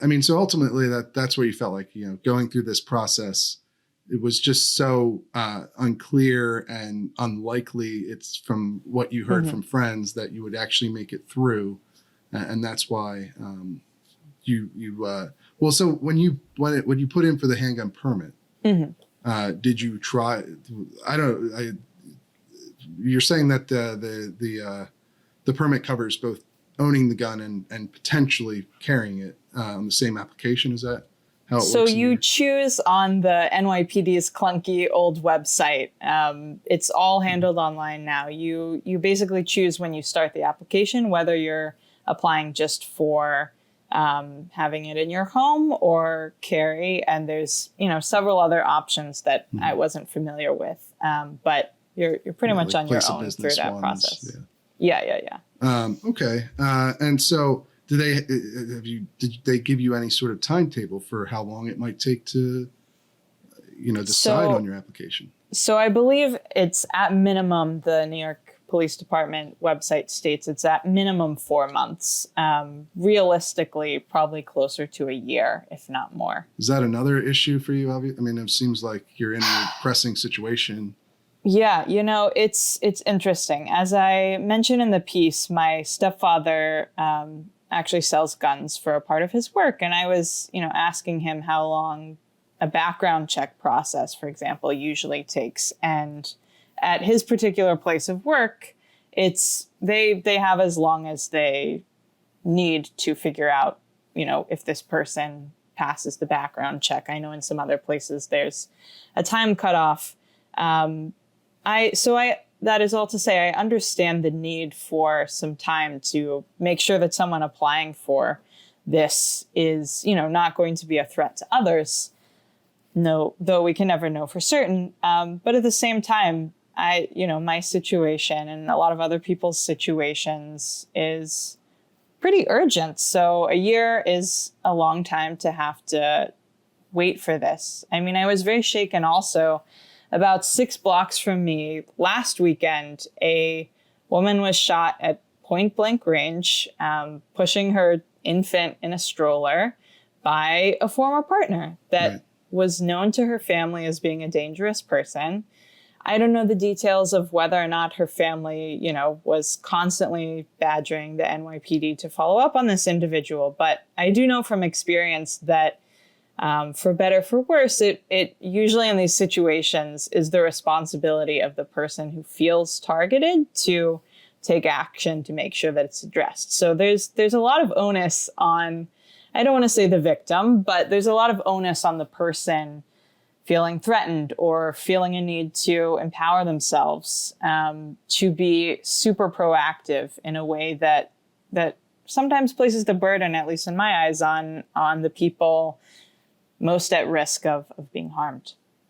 I mean, so ultimately that's where you felt like, going through this process, it was just so unclear and unlikely. It's from what you heard from friends that you would actually make it through. And that's why well, so when you put in for the handgun permit, did you try, you're saying that the permit covers both owning the gun and potentially carrying it on the same application. Is that how it works? So you choose on the NYPD's clunky old website. It's all handled online now. You basically choose when you start the application whether you're applying just for having it in your home or carry. And there's several other options that I wasn't familiar with. But you're pretty much on your own through that process. Yeah. Okay. And so did they give you any sort of timetable for how long it might take to, decide on your application? So I believe it's at minimum, the New York Police Department website states it's at minimum 4 months. Realistically, probably closer to a year, if not more. Is that another issue for you? I mean, it seems like you're in a pressing situation. Yeah, it's interesting. As I mentioned in the piece, my stepfather actually sells guns for a part of his work. And I was, asking him how long a background check process, for example, usually takes. And at his particular place of work, they have as long as they need to figure out, if this person passes the background check. I know in some other places there's a time cutoff. That is all to say, I understand the need for some time to make sure that someone applying for this is, not going to be a threat to others. No, though we can never know for certain. But at the same time, my situation and a lot of other people's situations is pretty urgent. So a year is a long time to have to wait for this. I mean, I was very shaken also. About 6 blocks from me last weekend, a woman was shot at point blank range, pushing her infant in a stroller by a former partner that was known to her family as being a dangerous person. I don't know the details of whether or not her family, was constantly badgering the NYPD to follow up on this individual. But I do know from experience that for better, for worse, it usually in these situations is the responsibility of the person who feels targeted to take action to make sure that it's addressed. So there's a lot of onus on, I don't want to say the victim, but there's a lot of onus on the person feeling threatened or feeling a need to empower themselves, to be super proactive in a way that sometimes places the burden, at least in my eyes, on the people most at risk of being harmed.